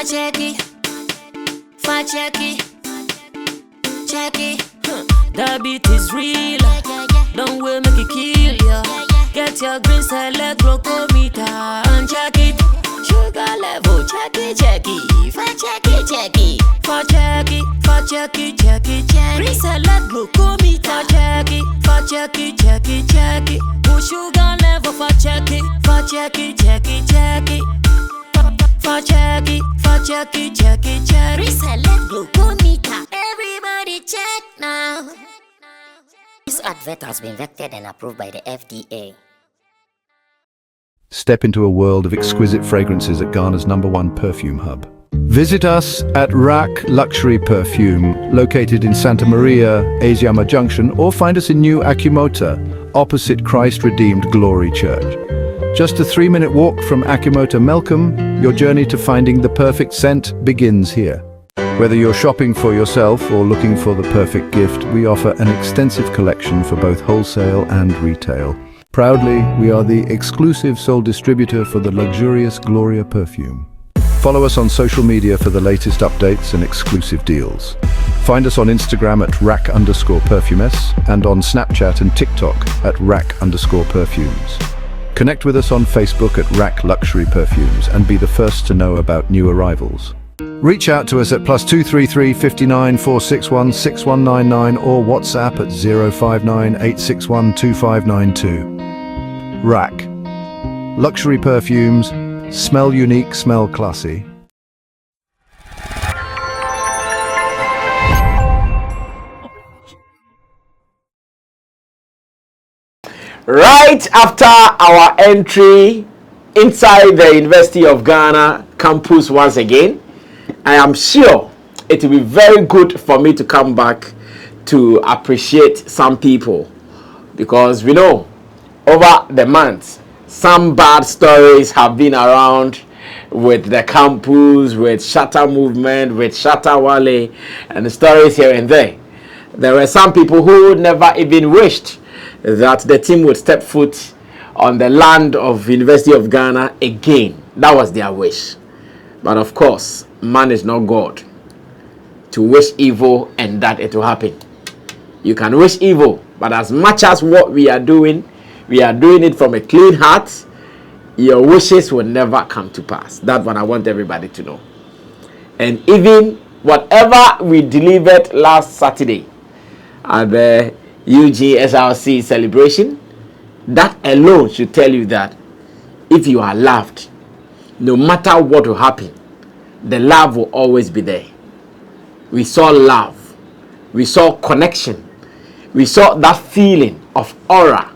checky, checky. That beat is real. Don't wait, make it kill ya. Get your green salad glucometer and check it. Sugar level, checky. For checky. Green salad glucometer, checky. Put sugar level for checky. For checky. Green salad glucometer. Everybody check now. This advert has been vetted and approved by the FDA. Step into a world of exquisite fragrances at Ghana's #1 perfume hub. Visit us at Rack Luxury Perfume, located in Santa Maria, Asiama Junction, or find us in New Akimota, opposite Christ Redeemed Glory Church. Just a 3-minute walk from Akimota Melcombe, your journey to finding the perfect scent begins here. Whether you're shopping for yourself or looking for the perfect gift, we offer an extensive collection for both wholesale and retail. Proudly, we are the exclusive sole distributor for the luxurious Gloria perfume. Follow us on social media for the latest updates and exclusive deals. Find us on Instagram at rack_perfumes and on Snapchat and TikTok at rack_perfumes. Connect with us on Facebook at Rack Luxury Perfumes and be the first to know about new arrivals. Reach out to us at +233 59 461 6199 or WhatsApp at 059 861 2592. Rack Luxury Perfumes. Smell unique, smell classy. Right after our entry inside the University of Ghana campus once again, I am sure it will be very good for me to come back to appreciate some people, because we know over the months some bad stories have been around with the campus, with Shatta movement, with Shatta Wale, and the stories here and there. There were some people who never even wished that the team would step foot on the land of University of Ghana again. That was their wish. But of course, man is not God to wish evil and that it will happen. You can wish evil, but as much as what we are doing it from a clean heart, your wishes will never come to pass. That's what I want everybody to know. And even whatever we delivered last Saturday at the UGSRC celebration, that alone should tell you that if you are loved, no matter what will happen, the love will always be there. We saw love, we saw connection, we saw that feeling of aura,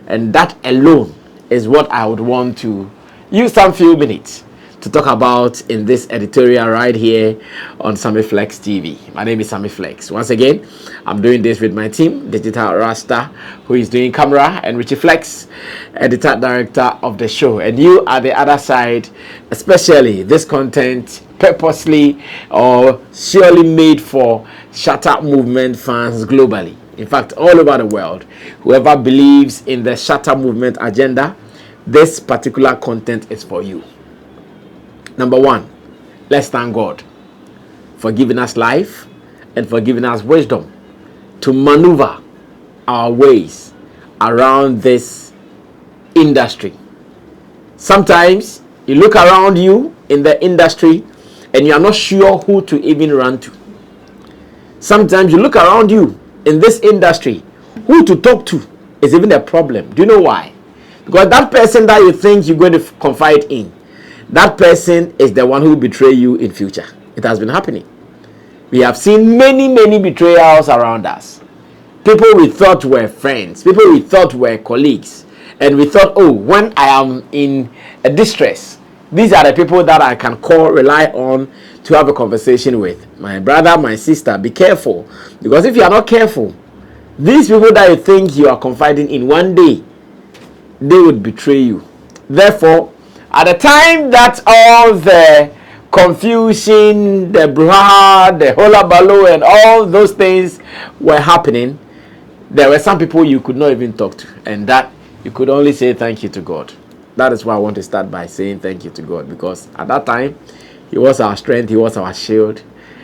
and that alone is what I would want to use some few minutes to talk about in this editorial right here on Sammy Flex TV. My name is Sammy Flex. Once again, I'm doing this with my team, Digital Rasta, who is doing camera, and Richie Flex, editor director of the show. And you are the other side, especially this content purposely or surely made for Shatta movement fans globally. In fact, all over the world, whoever believes in the Shatta movement agenda, this particular content is for you. Number one, let's thank God for giving us life and for giving us wisdom to maneuver our ways around this industry. Sometimes you look around you in the industry and you are not sure who to even run to. Sometimes you look around you in this industry, who to talk to is even a problem. Do you know why? Because that person that you think you're going to confide in, that person is the one who will betray you in future. It has been happening. We have seen many betrayals around us. People we thought were friends, people we thought were colleagues, and we thought, oh, when I am in a distress, these are the people that I can call, rely on to have a conversation with. My brother, my sister, be careful. Because if you are not careful, these people that you think you are confiding in, one day, they would betray you. Therefore, at the time that all the confusion, the brouhaha, the hullabaloo, and all those things were happening, there were some people you could not even talk to, and that you could only say thank you to God. That is why I want to start by saying thank you to God, because at that time, He was our strength, he was our shield,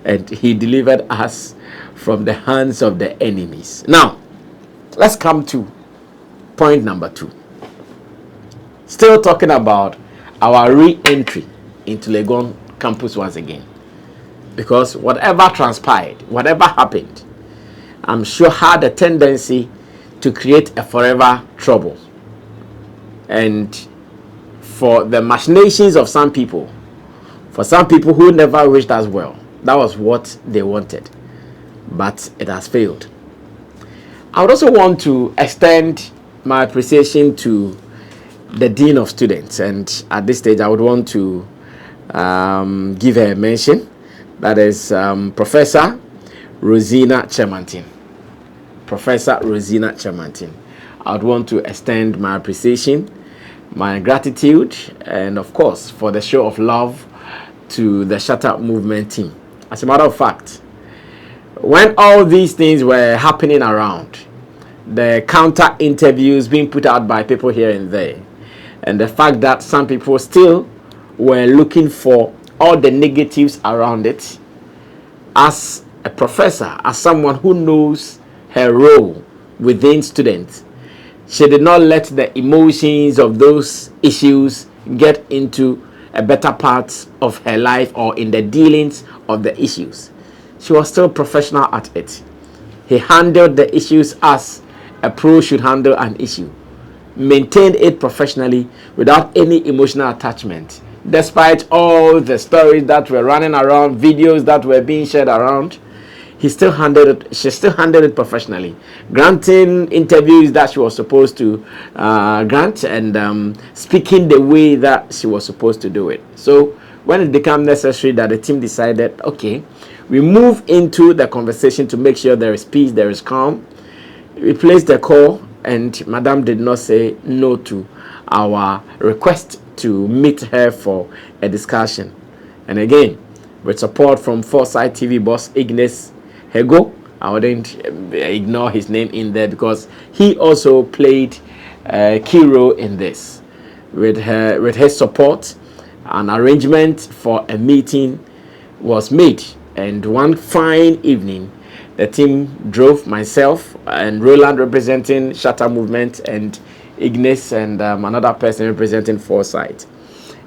and he delivered us from the hands of the enemies. Now, let's come to point number 2. Still talking about our re-entry into Legon campus once again. Because whatever transpired, whatever happened, I'm sure had a tendency to create a forever trouble. And for the machinations of some people, for some people who never wished us well, that was what they wanted. But it has failed. I would also want to extend my appreciation to the Dean of Students. And at this stage, I would want to give her a mention. That is Professor Rosina Chemantin. Professor Rosina Chemantin. I would want to extend my appreciation, my gratitude, and of course, for the show of love to the Shatta movement team. As a matter of fact, when all these things were happening around, the counter interviews being put out by people here and there, and the fact that some people still were looking for all the negatives around it, as a professor, as someone who knows her role within students, she did not let the emotions of those issues get into a better part of her life or in the dealings of the issues. She was still professional at it. He handled the issues as a pro should handle an issue, maintained it professionally without any emotional attachment. Despite all the stories that were running around, videos that were being shared around, she still handled it professionally, granting interviews that she was supposed to grant, and speaking the way that she was supposed to do it. So when it became necessary that the team decided, okay, we move into the conversation to make sure there is peace, there is calm, we placed the call, and Madam did not say no to our request to meet her for a discussion. And again, with support from Foresight TV boss Ignis Hego, I wouldn't ignore his name in there because he also played a key role in this. With his support, an arrangement for a meeting was made, and one fine evening, the team drove, myself and Roland representing Shatta movement, and Ignis and another person representing Foresight.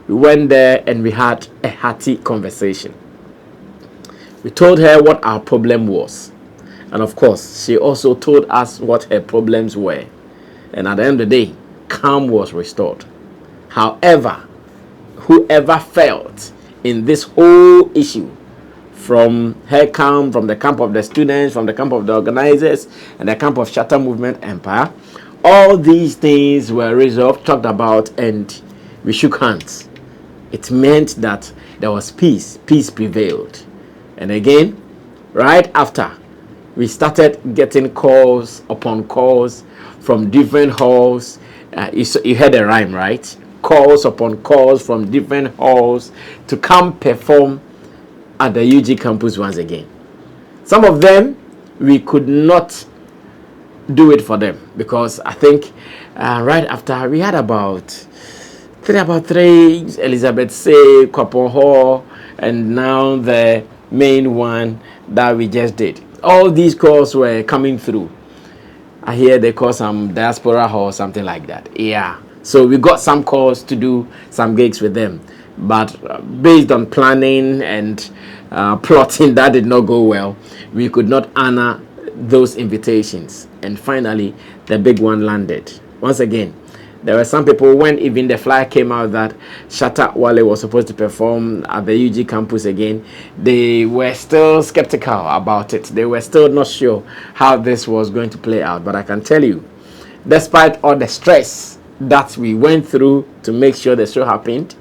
We went there and we had a hearty conversation. We told her what our problem was, and of course she also told us what her problems were, and at the end of the day, calm was restored. However, whoever felt in this whole issue, from her camp, from the camp of the students, from the camp of the organizers, and the camp of Shatta movement empire, all these things were resolved, talked about, and we shook hands. It meant that there was peace. Peace prevailed. And again, right after, we started getting calls upon calls from different halls. You heard the rhyme, right? Calls upon calls from different halls to come perform at the UG campus once again. Some of them, we could not do it for them because I think right after we had about three Elizabeth Say, Kwapon Hall, and now the main one that we just did. All these calls were coming through. I hear they call some diaspora hall or something like that. Yeah. So we got some calls to do some gigs with them. But based on planning and plotting that did not go well, we could not honor those invitations. And finally, the big one landed. Once again, there were some people, when even the flyer came out that Shatta Wale was supposed to perform at the UG campus again, they were still skeptical about it. They were still not sure how this was going to play out. But I can tell you, despite all the stress that we went through to make sure the show happened,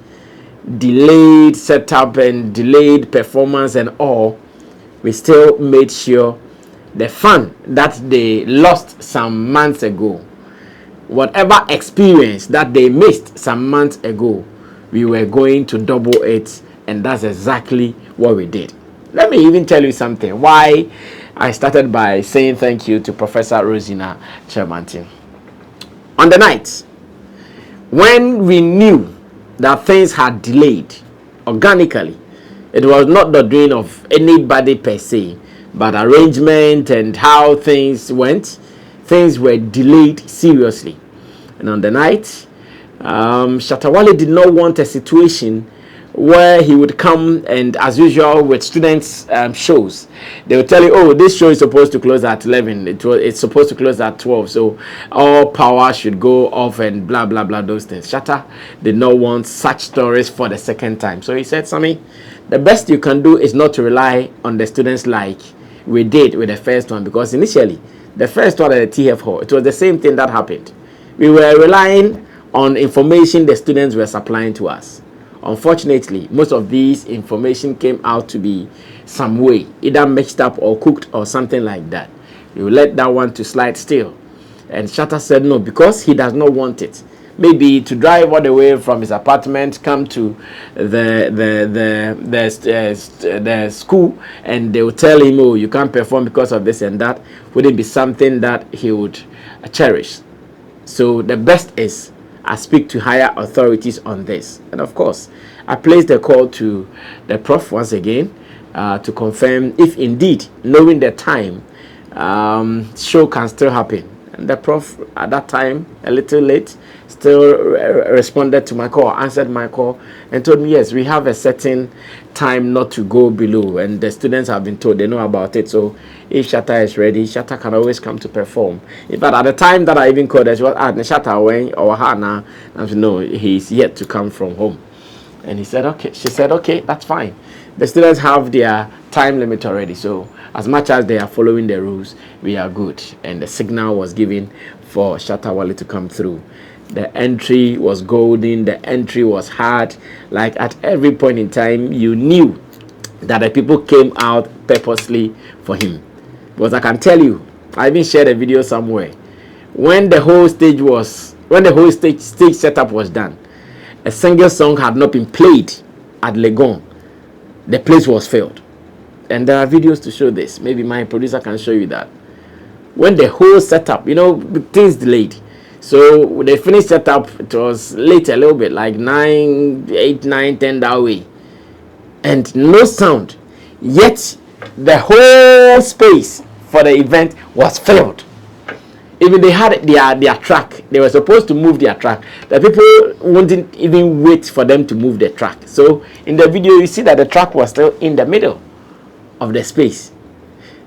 delayed setup and delayed performance and all, we still made sure the fun that they lost some months ago, whatever experience that they missed some months ago, we were going to double it, and that's exactly what we did. Let me even tell you something why I started by saying thank you to Professor Rosina Chemantin. On the night when we knew that things had delayed organically, It was not the doing of anybody per se, but arrangement and how things went. Things were delayed seriously. And on the night, Shatta did not want a situation where he would come and, as usual with students shows, they would tell you, oh, this show is supposed to close at 11, it's supposed to close at 12, so all power should go off and blah blah blah, those things. Shatta did not want such stories for the second time, so he said, Sammy, the best you can do is not to rely on the students like we did with the first one, because initially the first one at the TF hall, it was the same thing that happened. We were relying on information the students were supplying to us. Unfortunately, most of these information came out to be some way, either mixed up or cooked or something like that. You let that one to slide still. And Shatta said no, because he does not want it. Maybe to drive all the way from his apartment, come to the school, and they will tell him, oh, you can't perform because of this and that, wouldn't be something that he would cherish. So the best is I speak to higher authorities on this. And of course, I placed a call to the prof once again to confirm if indeed, knowing the time, show can still happen. And the prof at that time, a little late, still responded to my call, answered my call, and told me, yes, we have a certain time not to go below, and the students have been told, they know about it. So if Shatta is ready, Shatta can always come to perform. But at the time that I even called, she was at Shatta when or Hana, and no, he's yet to come from home. And he said, okay. She said, okay, that's fine. The students have their time limit already, so as much as they are following the rules, we are good. And the signal was given for Shatta to come through. The entry was golden, the entry was hard. Like at every point in time, you knew that the people came out purposely for him. Because I can tell you, I even shared a video somewhere. When the whole stage setup was done, a single song had not been played at Legon. The place was filled. And there are videos to show this. Maybe my producer can show you that. When the whole setup, things delayed. So they finished setup, it was late a little bit, like 9, 8, 9, 10 that way. And no sound. Yet the whole space for the event was filled. Even they had their track. They were supposed to move their track. The people wouldn't even wait for them to move the track. So in the video, you see that the track was still in the middle of the space.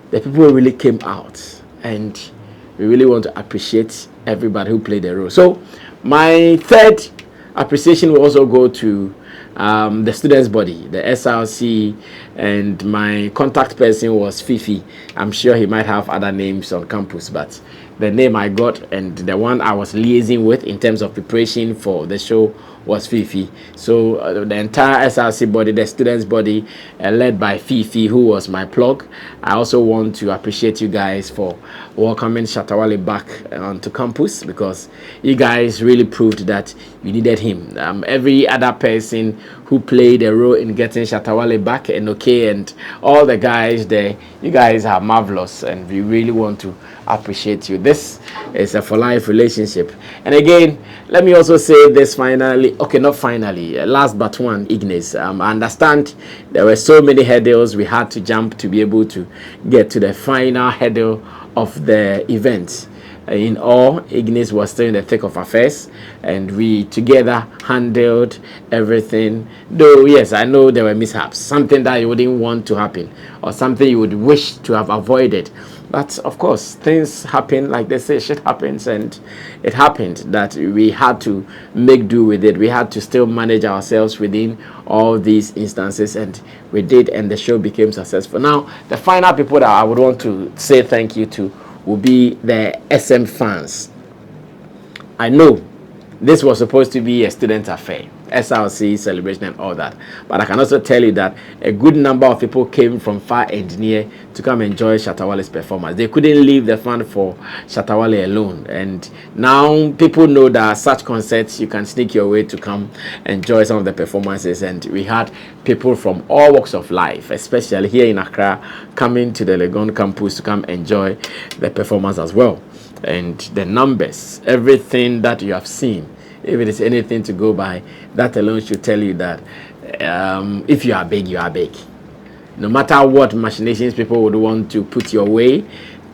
The people really came out, and we really want to appreciate everybody who played the role. So my third appreciation will also go to the students' body, the SRC, and my contact person was Fifi. I'm sure he might have other names on campus, but the name I got and the one I was liaising with in terms of preparation for the show was Fifi. So the entire SRC body, the students' body, led by Fifi, who was my plug. I also want to appreciate you guys for welcoming Shatta back onto campus, because you guys really proved that you needed him. Every other person who played a role in getting Shatta back, and and all the guys there, you guys are marvelous, and we really want to appreciate you. This is a for life relationship. And again, let me also say this finally, not finally, last but one, Ignis. I understand there were so many hurdles we had to jump to be able to get to the final hurdle of the event. In all, Ignis was still in the thick of affairs, and we together handled everything. Though, yes, I know there were mishaps, something that you wouldn't want to happen, or something you would wish to have avoided. But of course, things happen, like they say, shit happens, and it happened that we had to make do with it. We had to still manage ourselves within all these instances, and we did, and the show became successful. Now, the final people that I would want to say thank you to will be the SM fans. I know this was supposed to be a student affair, SRC celebration and all that, but I can also tell you that a good number of people came from far and near to come enjoy Shatta performance. They couldn't leave the fun for Shatta alone, and now people know that such concerts you can sneak your way to come enjoy some of the performances. And we had people from all walks of life, especially here in Accra, coming to the Legon campus to come enjoy the performance as well. And the numbers, everything that you have seen, if it is anything to go by, that alone should tell you that If you are big, you are big. No matter what machinations people would want to put your way,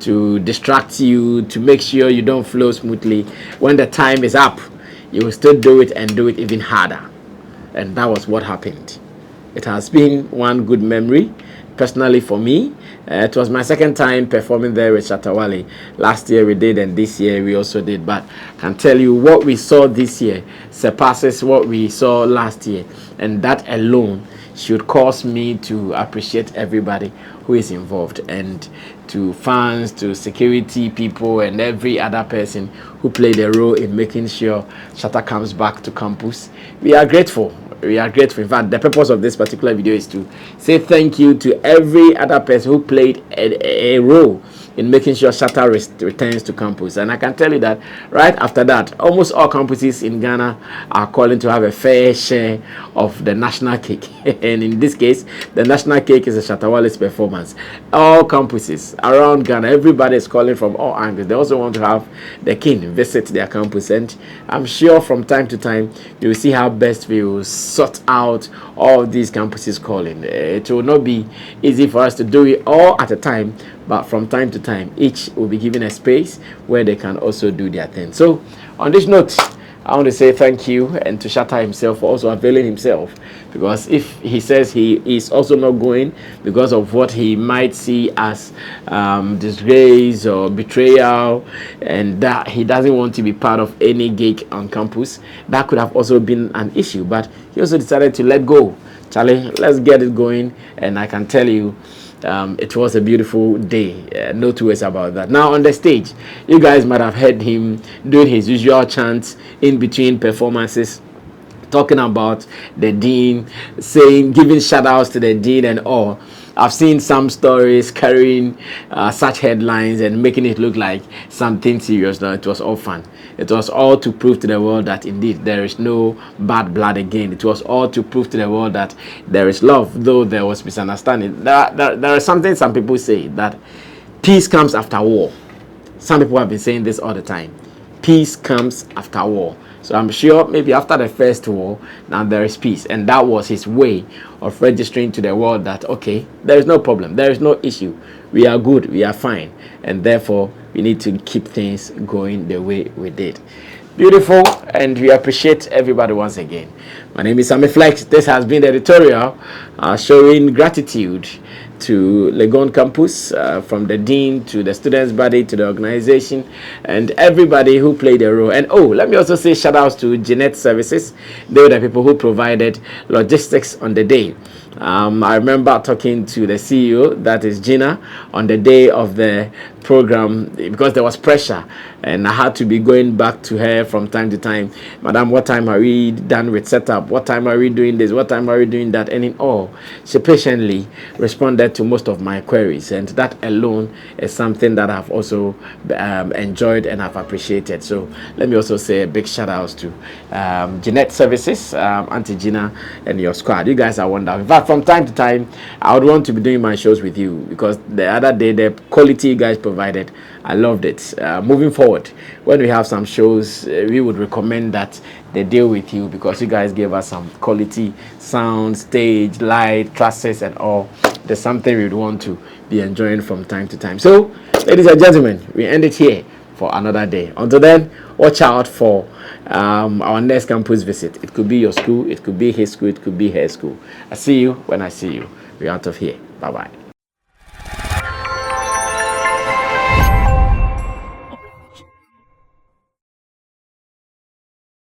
to distract you, to make sure you don't flow smoothly, when the time is up, you will still do it and do it even harder. And that was what happened. It has been one good memory personally for me. It was my second time performing there with Shatta. Last year we did, and this year we also did. But I can tell you, what we saw this year surpasses what we saw last year, and that alone should cause me to appreciate everybody who is involved, and to fans, to security people, and every other person who played a role in making sure Shatta comes back to campus. We are grateful. We are grateful. In fact, the purpose of this particular video is to say thank you to every other person who played a role in making sure Shatta returns to campus. And I can tell you that right after that, almost all campuses in Ghana are calling to have a fair share of the national cake. And in this case, the national cake is a Shatta performance. All campuses around Ghana, everybody is calling from all angles. They also want to have the king visit their campus. And I'm sure from time to time, you will see how best we will sort out all these campuses calling. It will not be easy for us to do it all at a time, but from time to time, each will be given a space where they can also do their thing. So on this note, I want to say thank you, and to Shatta himself for also availing himself, because if he says he is also not going because of what he might see as disgrace or betrayal, and that he doesn't want to be part of any gig on campus, that could have also been an issue. But he also decided to let go. Charlie, let's get it going. And I can tell you, it was a beautiful day, no two ways about that. Now on the stage, you guys might have heard him doing his usual chants in between performances, talking about the dean, giving shout outs to the dean and all. I've seen some stories carrying such headlines and making it look like something serious. No, it was all fun. It was all to prove to the world that indeed there is no bad blood again. It was all to prove to the world that there is love, though there was misunderstanding. There is something some people say, that peace comes after war. Some people have been saying this all the time. Peace comes after war. So I'm sure maybe after the first war, now there is peace. And that was his way of registering to the world that, okay, there is no problem. There is no issue. We are good. We are fine. And therefore, we need to keep things going the way we did. Beautiful. And we appreciate everybody once again. My name is Sammy Flex. This has been the editorial showing gratitude to Legon campus, from the dean to the students' body to the organization and everybody who played a role. And oh, let me also say shout outs to Jeanette Services. They were the people who provided logistics on the day. I remember talking to the CEO, that is Gina, on the day of the program, because there was pressure and I had to be going back to her from time to time. Madam, what time are we done with setup? What time are we doing this? What time are we doing that? And in all, she patiently responded to most of my queries, and that alone is something that I've also enjoyed and I've appreciated. So let me also say a big shout out to Jeanette Services, Auntie Gina, and your squad. You guys are wonderful. In fact, from time to time, I would want to be doing my shows with you, because the other day, the quality you guys provided, I loved it. Moving forward, when we have some shows, we would recommend that they deal with you, because you guys gave us some quality sound, stage, light, classes, and all. There's something we would want to be enjoying from time to time. So, ladies and gentlemen, we end it here for another day. Until then, watch out for our next campus visit. It could be your school, it could be his school, it could be her school. I see you when I see you. We're out of here. Bye-bye.